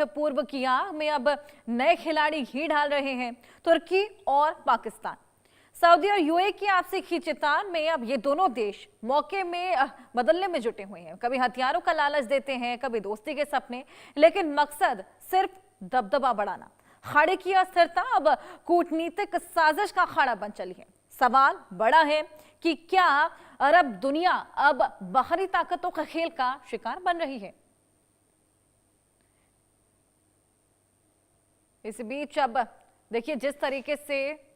पूर्व की आग में अब नए खिलाड़ी घी डाल रहे हैं, तुर्की और पाकिस्तान। सऊदी और यूएई की आपसी खींचतान में अब ये दोनों देश मौके में बदलने में जुटे हुए हैं। कभी हथियारों का लालच देते हैं, कभी दोस्ती के सपने, लेकिन मकसद सिर्फ दबदबा बढ़ाना। खाड़ी की अस्थिरता अब कूटनीतिक साजिश का खाड़ा बन चली है। सवाल बड़ा है कि क्या अरब दुनिया अब बाहरी ताकतों के खेल का शिकार बन रही है। इस बीच अब देखिए, जिस तरीके से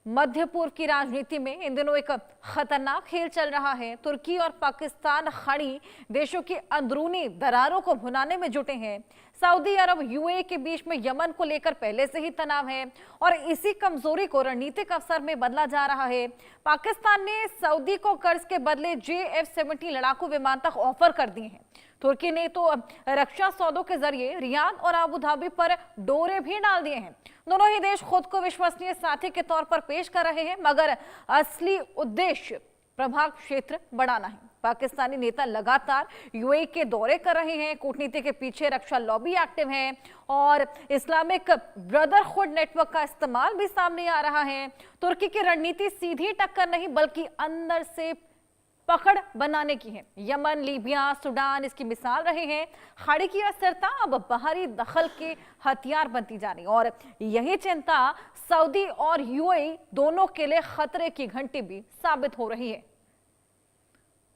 मध्य पूर्व की राजनीति में इन दिनों एक खतरनाक खेल चल रहा है। तुर्की और पाकिस्तान खाड़ी देशों की अंदरूनी दरारों को भुनाने में जुटे हैं। सऊदी अरब यूएई के बीच में यमन को लेकर पहले से ही तनाव है और इसी कमजोरी को रणनीतिक अवसर में बदला जा रहा है। पाकिस्तान ने सऊदी को कर्ज के बदले JF-70 लड़ाकू विमान तक ऑफर कर दिए हैं। तुर्की ने तो रक्षा सौदों के जरिए रियाद और अबू धाबी पर डोरे भी डाल दिए हैं। दोनों ही देश खुद को विश्वसनीय साथी के तौर पर पेश कर रहे हैं, मगर असली उद्देश्य प्रभाव क्षेत्र बढ़ाना है। पाकिस्तानी नेता लगातार यूएई के दौरे कर रहे हैं। कूटनीति के पीछे रक्षा लॉबी एक्टिव है और इस्लामिक ब्रदरहुड नेटवर्क का इस्तेमाल भी सामने आ रहा है। तुर्की की रणनीति सीधी टक्कर नहीं बल्कि अंदर से पकड़ बनाने की है। यमन, लीबिया, सूडान इसकी मिसाल रहे हैं। खाड़ी की अस्थिरता अब बाहरी दखल के हथियार बनती जा रही है और यही चिंता सऊदी और यूएई दोनों के लिए खतरे की घंटी भी साबित हो रही है।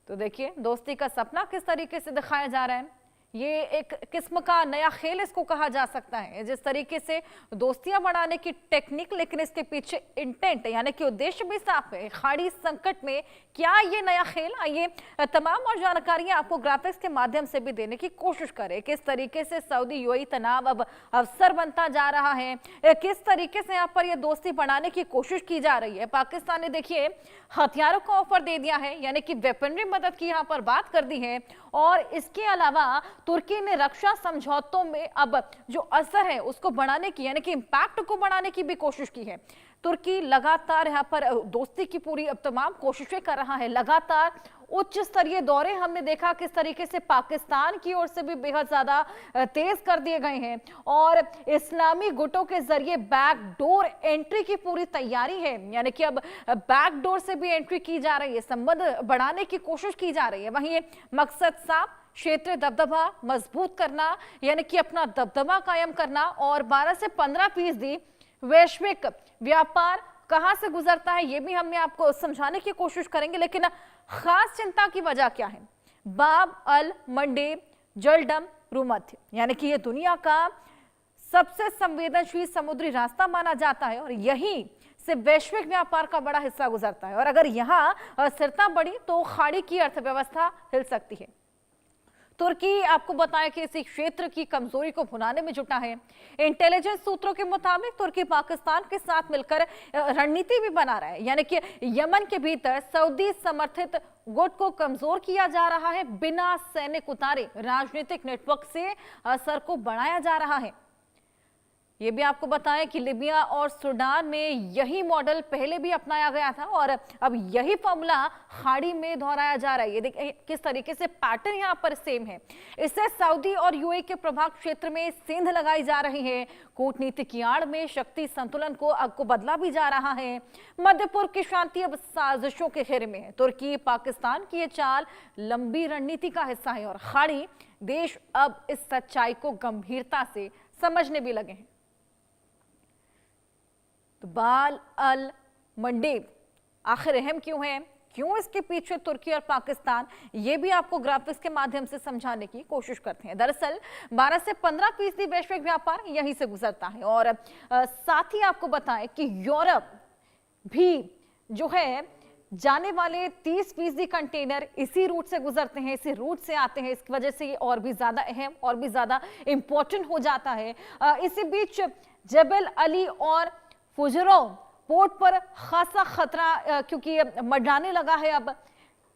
तो देखिए, दोस्ती का सपना किस तरीके से दिखाया जा रहा है। ये एक किस्म का नया खेल इसको कहा जा सकता है। जिस तरीके से दोस्तियां बढ़ाने की टेक्निक, लेकिन इसके पीछे इंटेंट यानी कि उद्देश्य भी साफ है। खाड़ी संकट में क्या ये नया खेल, आइए तमाम और जानकारियां आपको ग्राफिक्स के माध्यम से भी देने की कोशिश करें। किस तरीके से सऊदी यूएई तनाव अब अवसर बनता जा रहा है, किस तरीके से यहाँ पर यह दोस्ती बढ़ाने की कोशिश की जा रही है। पाकिस्तान ने देखिए हथियारों का ऑफर दे दिया है, यानी कि वेपनरी मदद की यहाँ पर बात कर दी है। और इसके अलावा तुर्की ने रक्षा समझौतों में अब जो असर है उसको बढ़ाने की, यानी कि इंपैक्ट को बढ़ाने की भी कोशिश की है। तुर्की लगातार यहाँ पर दोस्ती की पूरी अब तमाम कोशिशें कर रहा है। लगातार उच्च स्तरीय दौरे हमने देखा किस तरीके से पाकिस्तान की ओर से भी बेहद ज्यादा तेज कर दिए गए हैं और इस्लामी गुटों के जरिए बैकडोर एंट्री की पूरी तैयारी है। यानी कि अब बैकडोर से भी एंट्री की जा रही है, संबंध बढ़ाने की कोशिश की जा रही है। वहीं मकसद साफ, क्षेत्रीय दबदबा मजबूत करना, यानी कि अपना दबदबा कायम करना और 12 से 15% वैश्विक व्यापार कहां से गुजरता है ये भी हमने आपको समझाने की कोशिश करेंगे। लेकिन खास चिंता की वजह क्या है? बाब अल मंडेब जलडम रूमध्य, यानी कि ये दुनिया का सबसे संवेदनशील समुद्री रास्ता माना जाता है और यहीं से वैश्विक व्यापार का बड़ा हिस्सा गुजरता है। और अगर यहाँ अस्थिरता बढ़ी तो खाड़ी की अर्थव्यवस्था हिल सकती है। तुर्की आपको बताया कि इसी क्षेत्र की कमजोरी को भुनाने में जुटा है। इंटेलिजेंस सूत्रों के मुताबिक तुर्की पाकिस्तान के साथ मिलकर रणनीति भी बना रहा है, यानी कि यमन के भीतर सऊदी समर्थित गुट को कमजोर किया जा रहा है। बिना सैनिक उतारे राजनीतिक नेटवर्क से असर को बढ़ाया जा रहा है। ये भी आपको बताएं कि लिबिया और सूडान में यही मॉडल पहले भी अपनाया गया था और अब यही फॉर्मूला खाड़ी में दोहराया जा रहा है। ये देखिए किस तरीके से पैटर्न यहाँ पर सेम है। इससे सऊदी और यूएई के प्रभाव क्षेत्र में सेंध लगाई जा रही है। कूटनीति की आड़ में शक्ति संतुलन को बदला भी जा रहा है। मध्य पूर्व की शांति अब साजिशों के घेरे में है। तुर्की पाकिस्तान की ये चाल लंबी रणनीति का हिस्सा है और खाड़ी देश अब इस सच्चाई को गंभीरता से समझने भी लगे हैं। तो बाब अल मंडेब आखिर अहम क्यों है, क्यों इसके पीछे तुर्की और पाकिस्तान, ये भी आपको ग्राफिक्स के माध्यम से समझाने की कोशिश करते हैं। दरअसल 12 से 15% वैश्विक व्यापार यहीं से गुजरता है और साथ ही आपको बताएं कि यूरोप भी जो है जाने वाले 30% कंटेनर इसी रूट से गुजरते हैं, इसी रूट से आते हैं। इसकी वजह से ये और भी ज्यादा अहम और भी ज्यादा इंपॉर्टेंट हो जाता है। इसी बीच जबल अली और फुजरो पोर्ट पर खासा खतरा क्योंकि मंडराने लगा है। अब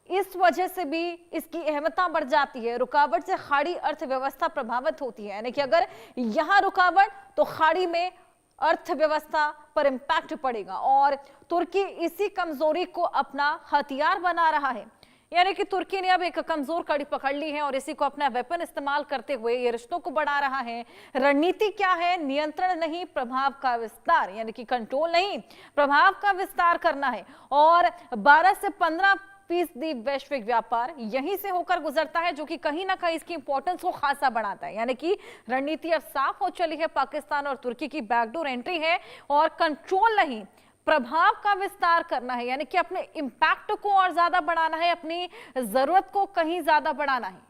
इस वजह से भी इसकी अहमियत बढ़ जाती है। रुकावट से खाड़ी अर्थव्यवस्था प्रभावित होती है, यानी कि अगर यहाँ रुकावट तो खाड़ी में अर्थव्यवस्था पर इंपैक्ट पड़ेगा और तुर्की इसी कमजोरी को अपना हथियार बना रहा है। यानी कि तुर्की ने अब एक कमजोर कड़ी पकड़ ली है और इसी को अपना वेपन इस्तेमाल करते हुए ये रिश्तों को बढ़ा रहा है। रणनीति क्या है? नियंत्रण नहीं, प्रभाव का विस्तार, यानी कि कंट्रोल नहीं, प्रभाव का विस्तार करना है। और 12 से 15% वैश्विक व्यापार यहीं से होकर गुजरता है, जो कि कहीं ना कहीं इसकी इंपॉर्टेंस को खासा बढ़ाता है। यानी कि रणनीति अब साफ हो चली है, पाकिस्तान और तुर्की की बैकडोर एंट्री है और कंट्रोल नहीं, प्रभाव का विस्तार करना है, यानी कि अपने इंपैक्ट को और ज्यादा बढ़ाना है, अपनी जरूरत को कहीं ज्यादा बढ़ाना है।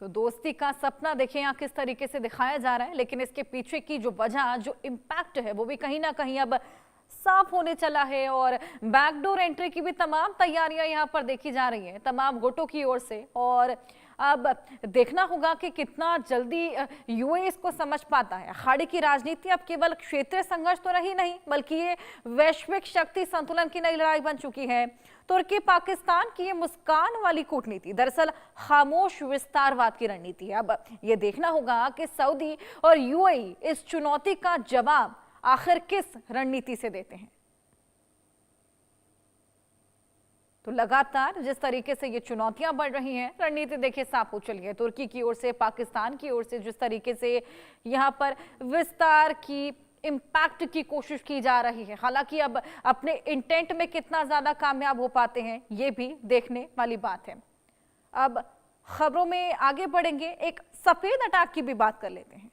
तो दोस्ती का सपना देखिए यहाँ किस तरीके से दिखाया जा रहा है, लेकिन इसके पीछे की जो वजह, जो इंपैक्ट है, वो भी कहीं ना कहीं अब साफ होने चला है। और बैकडोर एंट्री की भी तमाम तैयारियां यहाँ पर देखी जा रही हैं तमाम गुटों की ओर से। और अब देखना होगा कि कितना जल्दी यूएई इसको समझ पाता है। खाड़ी की राजनीति अब केवल क्षेत्रीय संघर्ष तो रही नहीं, बल्कि ये वैश्विक शक्ति संतुलन की नई लड़ाई बन चुकी है। तुर्की पाकिस्तान की ये मुस्कान वाली कूटनीति दरअसल खामोश विस्तारवाद की रणनीति है। अब ये देखना होगा कि सऊदी और यूएई इस चुनौती का जवाब आखिर किस रणनीति से देते हैं। तो लगातार जिस तरीके से ये चुनौतियां बढ़ रही हैं, रणनीति देखिए साफ हो चली है। तुर्की की ओर से, पाकिस्तान की ओर से जिस तरीके से यहां पर विस्तार की, इंपैक्ट की कोशिश की जा रही है। हालांकि अब अपने इंटेंट में कितना ज्यादा कामयाब हो पाते हैं, ये भी देखने वाली बात है। अब खबरों में आगे बढ़ेंगे, एक सफेद अटैक की भी बात कर लेते हैं।